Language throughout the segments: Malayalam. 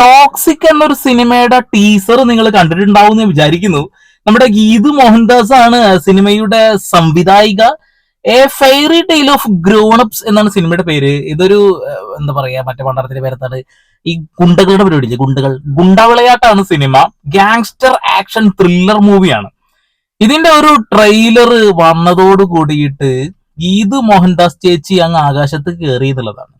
ടോക്സിക് എന്നൊരു സിനിമയുടെ ടീസർ നിങ്ങൾ കണ്ടിട്ടുണ്ടാവും എന്ന് വിചാരിക്കുന്നു. നമ്മുടെ ഗീതു മോഹൻദാസ് ആണ് സിനിമയുടെ സംവിധായിക. A fairy tale of grownups എന്നാണ് സിനിമയുടെ പേര്. ഇതൊരു എന്താ പറയാ, മറ്റേ പണ്ടാരത്തിന്റെ പേരെത്താണ്, ഈ ഗുണ്ടകളുടെ പരിപാടി, ഗുണ്ടവിളയാട്ടാണ് സിനിമ. ഗാങ്സ്റ്റർ ആക്ഷൻ ത്രില്ലർ മൂവിയാണ്. ഇതിന്റെ ഒരു ട്രെയിലർ വന്നതോട് കൂടിയിട്ട് ഗീതു മോഹൻദാസ് ചേച്ചി അങ്ങ് ആകാശത്ത് കയറി എന്നുള്ളതാണ്.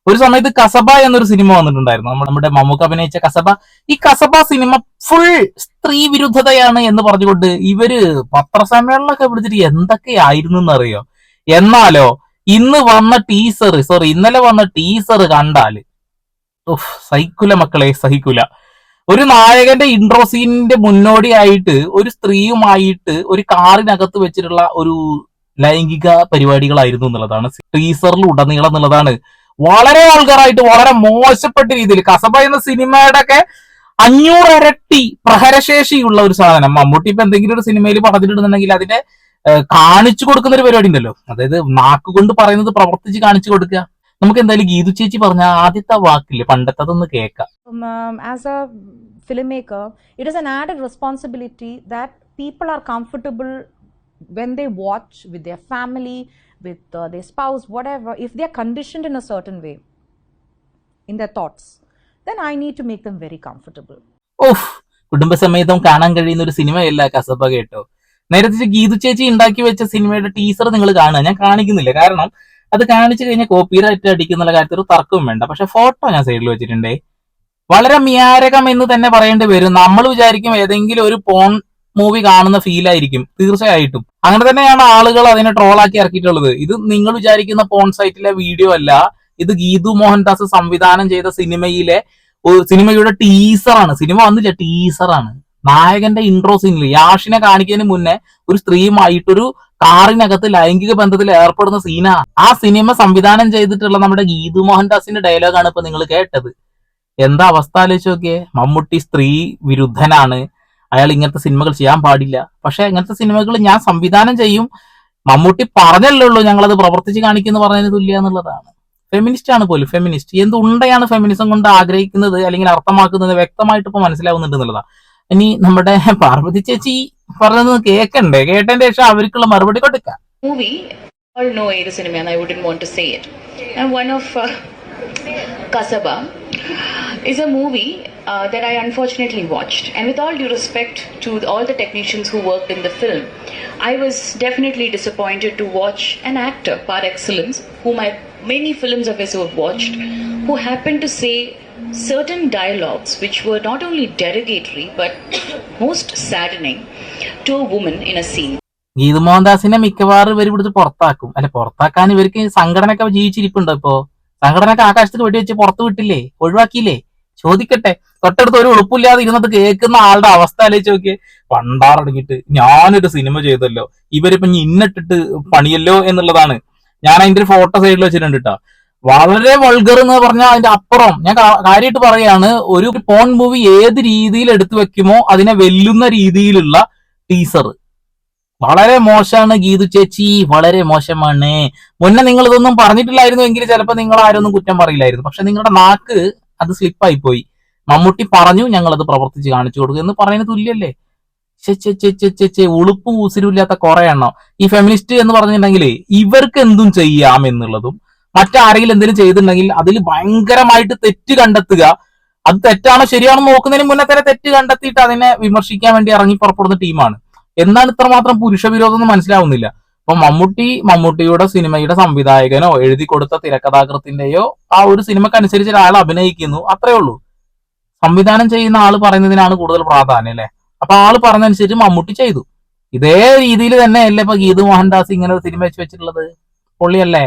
ഒരു സമയത്ത് കസബ എന്നൊരു സിനിമ വന്നിട്ടുണ്ടായിരുന്നു, നമ്മുടെ മമ്മൂക്ക അഭിനയിച്ച കസബ. ഈ കസബ സിനിമ ഫുൾ സ്ത്രീ വിരുദ്ധതയാണ് എന്ന് പറഞ്ഞുകൊണ്ട് ഇവര് പത്രസമ്മേളനമൊക്കെ വിളിച്ചിട്ട് എന്തൊക്കെയായിരുന്നു എന്നറിയോ. എന്നാലോ ഇന്നലെ വന്ന ടീസർ കണ്ടാല് സഹിക്കൂല മക്കളെ, സഹിക്കൂല. ഒരു നായകന്റെ ഇൻട്രോ സീനിന്റെ മുന്നോടിയായിട്ട് ഒരു സ്ത്രീയുമായിട്ട് ഒരു കാറിനകത്ത് വെച്ചിട്ടുള്ള ഒരു ലൈംഗിക പരിപാടികളായിരുന്നു എന്നുള്ളതാണ് ടീസറിൽ ഉടനീളം എന്നുള്ളതാണ്. വളരെ വൾഗറായിട്ട്, വളരെ മോശപ്പെട്ട രീതിയിൽ കസബ എന്ന സിനിമയുടെ ഒക്കെ 500 ഇരട്ടി പ്രഹരശേഷിയുള്ള ഒരു സാധനം മമ്മൂട്ടി ഇപ്പൊ എന്തെങ്കിലും ഒരു സിനിമയിൽ പറഞ്ഞിട്ടുണ്ടെങ്കിൽ അതിനെ കാണിച്ചു കൊടുക്കുന്ന ഒരു പരിപാടി ഉണ്ടല്ലോ, അതായത് നാക്കുകൊണ്ട് പറയുന്നത് പ്രവർത്തിച്ച് കാണിച്ചു കൊടുക്കുക. നമുക്ക് എന്തായാലും ഗീതു ചേച്ചി പറഞ്ഞ ആദ്യത്തെ വാക്കില്ലേ പണ്ടത്തെ അതൊന്ന് കേൾക്കാം. As a filmmaker, it is an added responsibility that people are comfortable when they watch with their family, with their spouse, whatever. If they are conditioned in a certain way in their thoughts, then I need to make them very comfortable. കുടുംബസമേതം കാണാൻ കഴിയുന്ന ഒരു സിനിമയല്ല കസബ കേട്ടോ. നേരത്തെ ഗീതു ചേച്ചി ഉണ്ടാക്കി വെച്ച സിനിമയുടെ ടീസർ നിങ്ങൾ കാണുക, ഞാൻ കാണിക്കുന്നില്ല, കാരണം അത് കാണിച്ചു കഴിഞ്ഞാൽ കോപ്പിറൈറ്റ് അടിക്കുന്ന കാര്യത്തിൽ ഒരു തർക്കവും വേണ്ട. പക്ഷെ ഫോട്ടോ ഞാൻ സൈഡിൽ വെച്ചിട്ടുണ്ടേ. വളരെ മിയാരകം എന്ന് തന്നെ പറയേണ്ടി വരും. നമ്മൾ വിചാരിക്കും ഏതെങ്കിലും ഒരു പോൺ മൂവി കാണുന്ന ഫീൽ ആയിരിക്കും, തീർച്ചയായിട്ടും അങ്ങനെ തന്നെയാണ് ആളുകൾ അതിനെ ട്രോളാക്കി ഇറക്കിയിട്ടുള്ളത്. ഇത് നിങ്ങൾ വിചാരിക്കുന്ന പോൺ സൈറ്റിലെ വീഡിയോ അല്ല, ഇത് ഗീതു മോഹൻദാസ് സംവിധാനം ചെയ്ത സിനിമയുടെ ടീസറാണ്. സിനിമ വന്നില്ല, ടീസറാണ്. നായകന്റെ ഇൻട്രോ സീനിൽ യാഷിനെ കാണിക്കുന്നതിന് മുന്നേ ഒരു സ്ത്രീയുമായിട്ടൊരു കാറിനകത്ത് ലൈംഗിക ബന്ധത്തിൽ ഏർപ്പെടുന്ന സീനാ. ആ സിനിമ സംവിധാനം ചെയ്തിട്ടുള്ള നമ്മുടെ ഗീതു മോഹൻദാസിന്റെ ഡയലോഗാണ് ഇപ്പൊ നിങ്ങൾ കേട്ടത്. എന്താ അവസ്ഥ ആലോചിച്ച് നോക്കിയേ. മമ്മൂട്ടി സ്ത്രീ വിരുദ്ധനാണ്, അയാൾ ഇങ്ങനത്തെ സിനിമകൾ ചെയ്യാൻ പാടില്ല. പക്ഷെ ഇങ്ങനത്തെ സിനിമകൾ ഞാൻ സംവിധാനം ചെയ്യും, മമ്മൂട്ടി പറഞ്ഞല്ലേ ഉള്ളൂ ഞങ്ങളത് പ്രവർത്തിച്ച് കാണിക്കുന്നു പറഞ്ഞതിന് തുല്യ എന്നുള്ളതാണ്. ഫെമിനിസ്റ്റ് ആണ് പോലും, ഫെമിനിസ്റ്റ് എന്തുണ്ടയാണ് ഫെമിനിസം കൊണ്ട് ആഗ്രഹിക്കുന്നത് അല്ലെങ്കിൽ അർത്ഥമാക്കുന്നത് വ്യക്തമായിട്ട് ഇപ്പൊ മനസ്സിലാവുന്നുണ്ട് എന്നുള്ളതാണ്. ഇനി നമ്മുടെ പാർവതി ചേച്ചി പറഞ്ഞത് കേൾക്കണ്ടേ, കേട്ടതിന്റെ ശേഷം അവർക്കുള്ള മറുപടി കൊടുക്കാം. Movie, all know it is cinema and I wouldn't want to say it. And one of Kasaba is a movie that I unfortunately watched. And with all due respect to all the technicians who worked in the film, I was definitely disappointed to watch an actor par excellence, whom many films of his have watched, who happened to say certain dialogues which were not only derogatory but most saddening to a woman in a scene. Geethu മോഹൻദാസിനെ മിക്കവാറും ഇവർ ഇവിടുത്തെ പുറത്താക്കും. അല്ലെ, പുറത്താക്കാൻ ഇവർക്ക് സംഘടനയൊക്കെ ജീവിച്ചിരിപ്പുണ്ടോ? ഇപ്പോ സംഘടനയൊക്കെ ആകാശത്ത് വെടിവെച്ച് പുറത്തു വിട്ടില്ലേ, ഒഴിവാക്കിയില്ലേ? ചോദിക്കട്ടെ. തൊട്ടടുത്ത് ഒരു ഉളുപ്പില്ലാതെ ഇരുന്നത് കേൾക്കുന്ന ആളുടെ അവസ്ഥ ആലോചിച്ച് നോക്കിയേ. പണ്ടാറടങ്ങിയിട്ട് ഞാനൊരു സിനിമ ചെയ്തല്ലോ, ഇവരിപ്പൊ ഇന്നിട്ടിട്ട് പണിയല്ലോ എന്നുള്ളതാണ്. ഞാൻ അതിന്റെ ഒരു ഫോട്ടോ സൈഡിൽ വെച്ചിട്ടുണ്ട് കേട്ടോ. വളരെ വൾഗർ എന്ന് പറഞ്ഞാൽ അതിന്റെ അപ്പുറം. ഞാൻ കാര്യമായിട്ട് പറയാണ്, ഒരു പോൺ മൂവി ഏത് രീതിയിൽ എടുത്തു വെക്കുമോ അതിനെ വെല്ലുന്ന രീതിയിലുള്ള ടീസർ. വളരെ മോശമാണ് ഗീതു ചേച്ചി, വളരെ മോശമാണ്. മുന്നേ നിങ്ങൾ ഇതൊന്നും പറഞ്ഞിട്ടില്ലായിരുന്നു എങ്കിൽ ചിലപ്പോൾ നിങ്ങൾ ആരൊന്നും കുറ്റം പറയില്ലായിരുന്നു. പക്ഷെ നിങ്ങളുടെ നാക്ക് അത് സ്ലിപ്പായി പോയി. മമ്മൂട്ടി പറഞ്ഞു ഞങ്ങളത് പ്രവർത്തിച്ച് കാണിച്ചു കൊടുക്കുക എന്ന് പറയുന്നത് തുല്യല്ലേ? ഉളുപ്പും ഊസിലും ഇല്ലാത്ത കുറെ എണ്ണം. ഈ ഫെമിനിസ്റ്റ് എന്ന് പറഞ്ഞിട്ടുണ്ടെങ്കിൽ ഇവർക്ക് എന്തും ചെയ്യാം എന്നുള്ളതും, മറ്റാരെങ്കിലും എന്തെങ്കിലും ചെയ്തിട്ടുണ്ടെങ്കിൽ അതിൽ ഭയങ്കരമായിട്ട് തെറ്റ് കണ്ടെത്തുക, അത് തെറ്റാണോ ശരിയാണോ നോക്കുന്നതിന് മുന്നേ തന്നെ തെറ്റ് കണ്ടെത്തിയിട്ട് അതിനെ വിമർശിക്കാൻ വേണ്ടി ഇറങ്ങി പുറപ്പെടുന്ന ടീമാണ്. എന്താണ് ഇത്രമാത്രം പുരുഷവിരോധം എന്ന് മനസ്സിലാവുന്നില്ല. അപ്പൊ മമ്മൂട്ടിയുടെ സിനിമയുടെ സംവിധായകനോ എഴുതി കൊടുത്ത തിരക്കഥാകൃത്തിന്റെയോ ആ ഒരു സിനിമക്കനുസരിച്ച് ഒരാൾ അഭിനയിക്കുന്നു, അത്രേ ഉള്ളൂ. സംവിധാനം ചെയ്യുന്ന ആള് പറയുന്നതിനാണ് കൂടുതൽ പ്രാധാന്യം അല്ലെ. അപ്പൊ ആള് പറഞ്ഞതനുസരിച്ച് മമ്മൂട്ടി ചെയ്തു. ഇതേ രീതിയിൽ തന്നെ അല്ലേ ഇപ്പൊ ഗീതു മോഹൻദാസ് ഇങ്ങനെ ഒരു സിനിമ വെച്ചിട്ടുള്ളത്? പൊള്ളിയല്ലേ?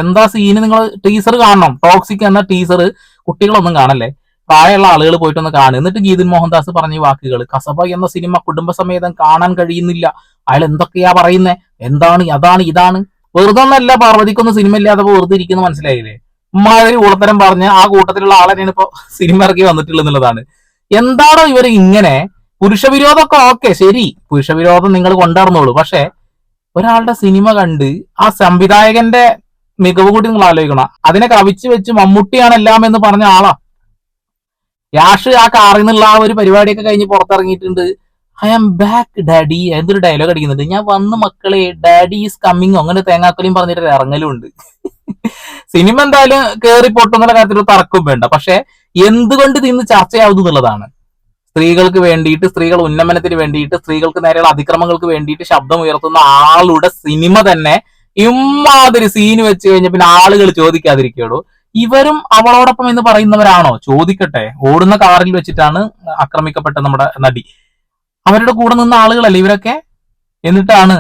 എന്താ സീന്? നിങ്ങൾ ടീസർ കാണണം. ടോക്സിക് എന്ന ടീസർ കുട്ടികളൊന്നും കാണല്ലേ, പ്രായമുള്ള ആളുകൾ പോയിട്ടൊന്ന് കാണും. എന്നിട്ട് ഗീതു മോഹൻദാസ് പറഞ്ഞ വാക്കുകൾ, കസബ എന്ന സിനിമ കുടുംബസമേതം കാണാൻ കഴിയുന്നില്ല, അയാൾ എന്തൊക്കെയാ പറയുന്നേ, എന്താണ് അതാണ് ഇതാണ്. വെറുതെ ഒന്നല്ല പാർവതിക്കൊന്നും സിനിമ ഇല്ലാതെ വെറുതെ ഇരിക്കുന്ന മനസ്സിലായില്ലേ? ഉമ്മാതിരി ഊളത്തരം പറഞ്ഞ് ആ കൂട്ടത്തിലുള്ള ആളെയാണ് ഇപ്പൊ സിനിമ ഇറക്കി വന്നിട്ടുള്ളത് എന്നുള്ളതാണ്. എന്താണോ ഇവർ ഇങ്ങനെ? പുരുഷവിരോധമൊക്കെ ഓക്കെ, ശരി, പുരുഷവിരോധം നിങ്ങൾ കൊണ്ടുവന്നോളൂ. പക്ഷെ ഒരാളുടെ സിനിമ കണ്ട് ആ സംവിധായകന്റെ മികവ് കൂടി നിങ്ങൾ ആലോചിക്കണം. അതിനെ കവിച്ചു വെച്ച് മമ്മൂട്ടിയാണ് എല്ലാം എന്ന് പറഞ്ഞ ആളാ. യാഷ് ആ കാറിൽ നിന്നുള്ള ആ ഒരു പരിപാടിയൊക്കെ കഴിഞ്ഞ് പുറത്തിറങ്ങിയിട്ടുണ്ട്. ഐ ആം ബാക്ക് ഡാഡി എന്തൊരു ഡയലോഗ് അടിക്കുന്നുണ്ട്, ഞാൻ വന്ന് മക്കളെ ഡാഡി ഈസ് കമ്മിങ്, അങ്ങനെ തേങ്ങാക്കൊലിയും പറഞ്ഞിട്ട് ഇറങ്ങലും ഉണ്ട്. സിനിമ എന്തായാലും കേറി പൊട്ടുന്നുള്ള കാര്യത്തിൽ ഒരു തർക്കവും വേണ്ട. പക്ഷെ എന്തുകൊണ്ട് ഇന്ന് ചർച്ചയാവുന്നു എന്നുള്ളതാണ്. സ്ത്രീകൾക്ക് വേണ്ടിയിട്ട്, സ്ത്രീകൾ ഉന്നമനത്തിന് വേണ്ടിയിട്ട്, സ്ത്രീകൾക്ക് നേരെയുള്ള അതിക്രമങ്ങൾക്ക് വേണ്ടിയിട്ട് ശബ്ദം ഉയർത്തുന്ന ആളുടെ സിനിമ തന്നെ ഇമ്മാതിരി സീന് വെച്ച് കഴിഞ്ഞ പിന്നെ ആളുകൾ ചോദിക്കാതിരിക്കുള്ളൂ. ഇവരും അവളോടൊപ്പം എന്ന് പറയുന്നവരാണോ? ചോദിക്കട്ടെ. ഓടുന്ന കാറിൽ വെച്ചിട്ടാണ് ആക്രമിക്കപ്പെട്ട നമ്മുടെ നടി. അവരുടെ കൂടെ നിന്ന ആളുകളല്ലേ ഇവരൊക്കെ? എന്നിട്ടാണ്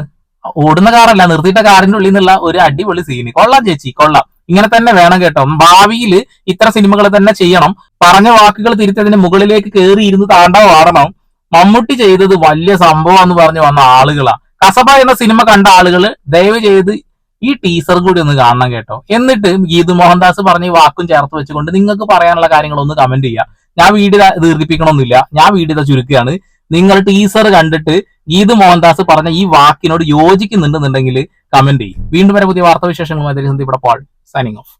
ഓടുന്ന കാറല്ല, നിർത്തിയിട്ട കാറിന്റെ ഉള്ളിൽ നിന്നുള്ള ഒരു അടിപൊളി സീന്. കൊള്ളാം ചേച്ചി, കൊള്ളാം. ഇങ്ങനെ തന്നെ വേണം കേട്ടോ. ഭാവിയിൽ ഇത്ര സിനിമകൾ തന്നെ ചെയ്യണം. പറഞ്ഞ വാക്കുകൾ തിരുത്തതിന് മുകളിലേക്ക് കയറി ഇരുന്ന് താണ്ടവം ആടണം. മമ്മൂട്ടി ചെയ്തത് വലിയ സംഭവം എന്ന് പറഞ്ഞു വന്ന ആളുകളാ. കസബ എന്ന സിനിമ കണ്ട ആളുകൾ ദയവ് ചെയ്ത് ഈ ടീസർ കൂടി ഒന്ന് കാണണം കേട്ടോ. എന്നിട്ട് ഗീതു മോഹൻദാസ് പറഞ്ഞ ഈ വാക്കും ചേർത്ത് വെച്ചുകൊണ്ട് നിങ്ങൾക്ക് പറയാനുള്ള കാര്യങ്ങളൊന്ന് കമന്റ് ചെയ്യുക. ഞാൻ വീഡിയോ ദീർഘിപ്പിക്കണമെന്നില്ല, ഞാൻ വീഡിയോ ചുരുക്കുകയാണ്. നിങ്ങൾ ടീസർ കണ്ടിട്ട് ഗീതു മോഹൻദാസ് പറഞ്ഞ ഈ വാക്കിനോട് യോജിക്കുന്നുണ്ടെന്നുണ്ടെങ്കിൽ കമന്റ് ചെയ്യും. വീണ്ടും വരെ പുതിയ വാർത്താ വിശേഷങ്ങളുമായി ഇവിടെ പാൾ സൈനിങ് ഓഫ്.